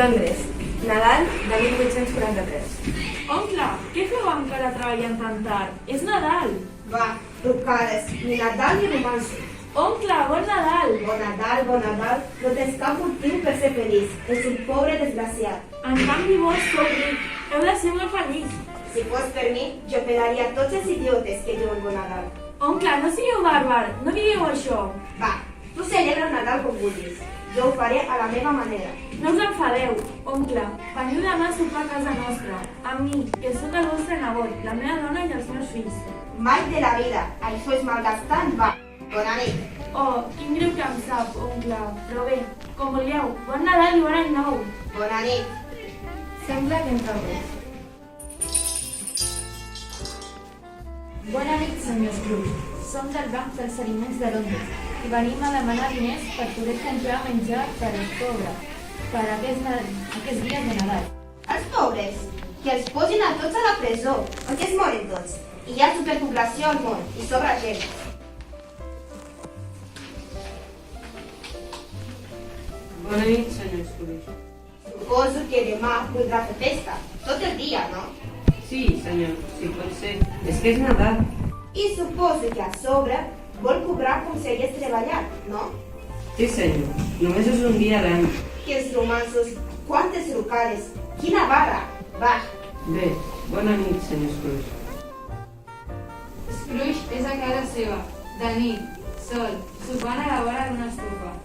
Londres, Nadal de 1843. Oncle, què feu encara treballant tan tard? És Nadal! Va, trucades, ni Nadal ni romanços. Oncle, bon Nadal! Bon Nadal, no tens cap motiu per ser feliç. Ets un pobre desgraciat. En canvi vos sou ric, heu de ser molt feliç. Si fos per mi, jo pelaria tots els idiotes que diuen bon Nadal. Oncle, no sigueu bàrbar, no digueu això. Va, tu celebra el Nadal com vulguis. Jo ho faré a la meva manera. No us enfadeu, oncle. Veniu demà a sopar a casa nostra, amb mi, que sóc el vostre nebot, la meva dona i els meus fills. Mai de la vida, això és malgastant, va. Bona nit. Oh, quin greu que em sap, oncle. Però bé, com vulgueu, bon Nadal i bon any nou. Bona nit. Sembla que entra algú. Bona nit, senyor Scrooge. Som del Banc dels Aliments de Londres i venim a demanar diners per poder comprar menjar per als pobres per aquests dies de Nadal. Els pobres, que els posin a tots a la presó, on es moren tots. I hi ha superpoblació al món, i sobra gent. Bona nit, senyor Scrooge. Suposo que demà voldrà fer festa, tot el dia, no? Sí, senyor, sí pot ser. És que és Nadal. I suposo que a sobre vol cobrar com si hagués treballat, no? Sí, senyor. Només és un dia a l'any. Que els romanços, quantes trucades, quina barra, va. Bé, bona nit, senyor Scrooge. Scrooge és a casa seva, de nit, sol, sopant a la vora d'una estufa.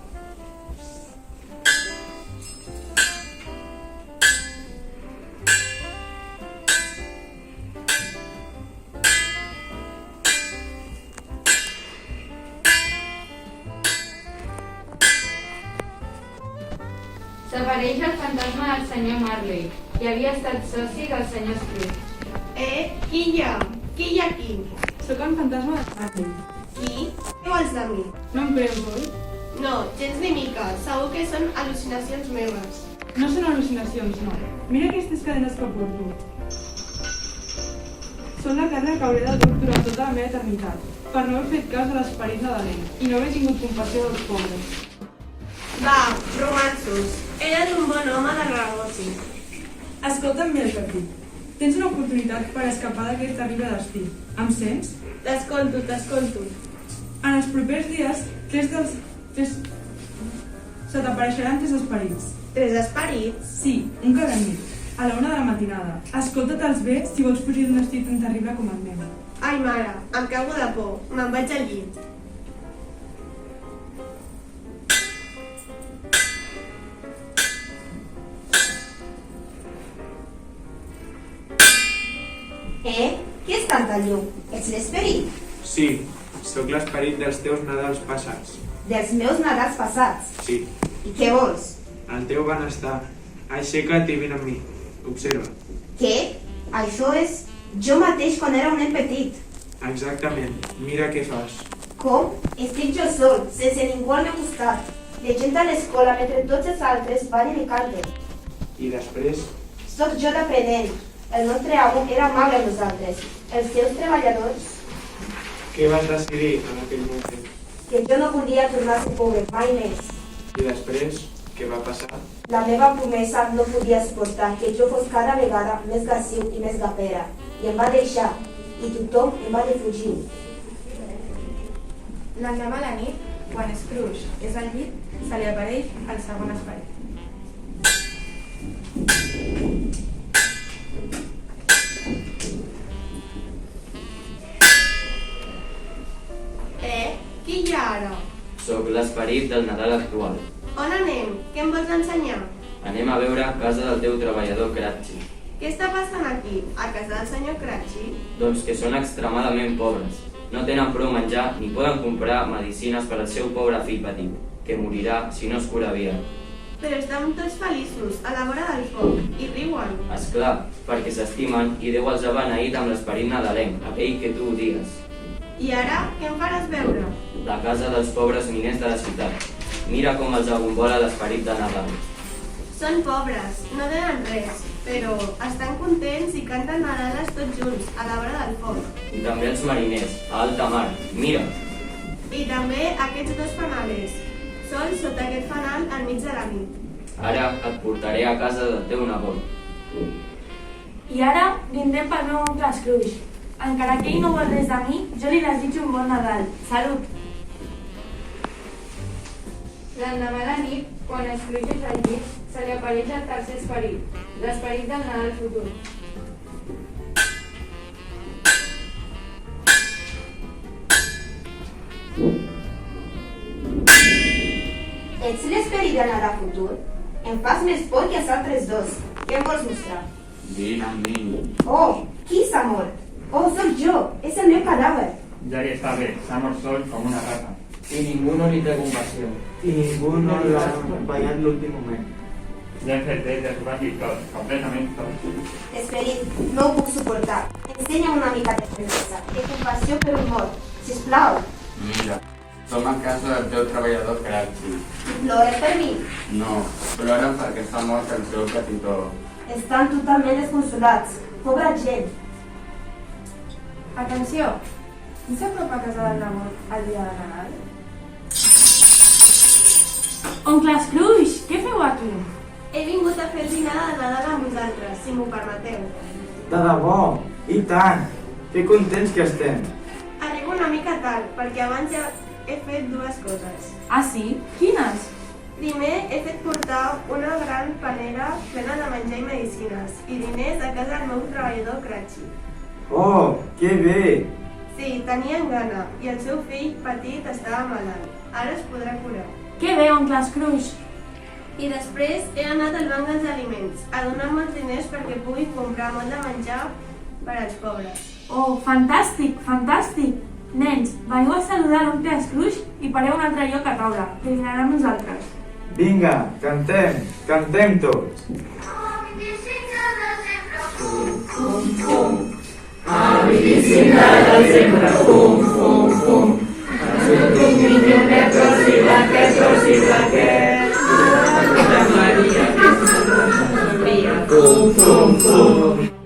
S'apareix el fantasma del senyor Marley, que havia estat soci del senyor Scrooge. Qui hi ha? Qui hi ha aquí? Sóc el fantasma de Marley. Qui? Què vols de mi? No em creus, oi? No, gens ni mica. Segur que són al·lucinacions meves. No són al·lucinacions, no. Mira aquestes cadenes que porto. Són la carn que hauré de dur durant tota la meva eternitat, per no haver fet cas a l'esperit nadalenc i no haver tingut compassió dels pobres. Va, romanços. Eres un bon home de negoci. Escolta'm bé el partit. Tens una oportunitat per escapar d'aquest terrible destí. Em sents? T'escolto, t'escolto. En els propers dies, se t'apareixeran 3 esperits. 3 esperits? Sí, un cada nit, a la 1 de la matinada. Escolta-te'ls bé si vols fugir d'un destí tan terrible com el meu. Ai, mare, em cago de por. Me'n vaig al llit. Qui és tanta llum? Ets l'esperit? Sí, sóc l'esperit dels teus Nadals passats. Dels meus Nadals passats. Sí, I què vols? el teu benestar. Aixeca't i vine amb mi. Observa. Què? Això és jo mateix quan era un nen petit. Exactament. Mira què fas. Com? Estic jo sol, sense ningú al meu costat, llegint a l'escola mentre tots els altres ballen i canten. I després, Soc jo d'aprenent. El nostre amo era amable amb nosaltres. Els seus treballadors, què vas decidir en aquell moment? que jo no volia tornar a ser pobre mai més. I després, què va passar? La meva promesa no podia suportar que jo fos cada vegada més gassiu i més gapera. I em va deixar, i tothom em va defugir. L'endemà a la nit, quan Scrooge és al llit, se li apareix el segon esperit. Qui hi ha ara? Sóc l'esperit del Nadal actual. On anem? Què em vols ensenyar? Anem a veure casa del teu treballador Cratchit. Què està passant aquí? A casa del senyor Cratchit? Doncs que són extremadament pobres. No tenen prou menjar ni poden comprar medicines per al seu pobre fill petit, que morirà si no es cura aviat. Però estan tots feliços, a la vora del foc, i riuen. És clar, perquè s'estimen i Déu els ha beneït amb l'esperit nadalenc, aquell que tu odies. I ara, què em faràs veure? La casa dels pobres miners de la ciutat. Mira com els abombola l'esperit de Nadal. Són pobres, no tenen res, però estan contents i canten Nadales tots junts, a la vora del foc. I també els mariners, a alta mar. Mira! I també aquests dos fanalers, sols sota aquest fanal al mig de la nit. Ara et portaré a casa del teu nebot. I ara brindem pel meu oncle Scrooge. Encara que ell no vol res de mi, jo li desitjo un bon Nadal. Salut! L'endemà a la nit, quan Scrooge és al llit, se li apareix el tercer esperit, l'esperit del Nadal futur. Ets l'esperit del Nadal futur? Em fas més por que els altres dos. Què em vols mostrar? Vine amb mi. Oh, qui s'ha mort? Oh, sóc jo. És el meu cadàver. Ja hi està bé, s'ha mort sol com una rata. I ningú no li té compassió. I ningú no l'ha acompanyat l'últim moment. Ja hem fet bé de jugar-hi tot, completament tot. Esperit, no ho puc suportar. Ensenya'm una mica de franquesa, de compassió per un mort. Sisplau. Mira, som a casa del teu treballador Cratxi. I plores per mi. No, ploren perquè s'ha mort el seu petitó. Estan totalment desconsolats. Pobra gent. Atenció! Qui s'apropa a casa del nebot el dia de Nadal? Oncle Scrooge, què feu aquí? He vingut a fer dinar de Nadal amb vosaltres, si m'ho permeteu. De debò, i tant! Que contents que estem! Arribo una mica tard, perquè abans ja he fet dues coses. Ah, sí? Quines? Primer, he fet portar una gran panera plena de menjar i medicines i diners a casa del meu treballador Cratxi. Oh, que bé! Sí, tenien gana, i el seu fill petit estava malalt. Ara es podrà curar. Que bé, oncle Scrooge! I després he anat al banc dels aliments a donar molts diners perquè pugui comprar molt de menjar per als pobres. Oh, fantàstic, fantàstic! Nens, veniu a saludar l'oncle Scrooge i pareu un altre lloc a taula, que dinarà amb nosaltres. Vinga, cantem, cantem tots! Maria, que Santa Maria,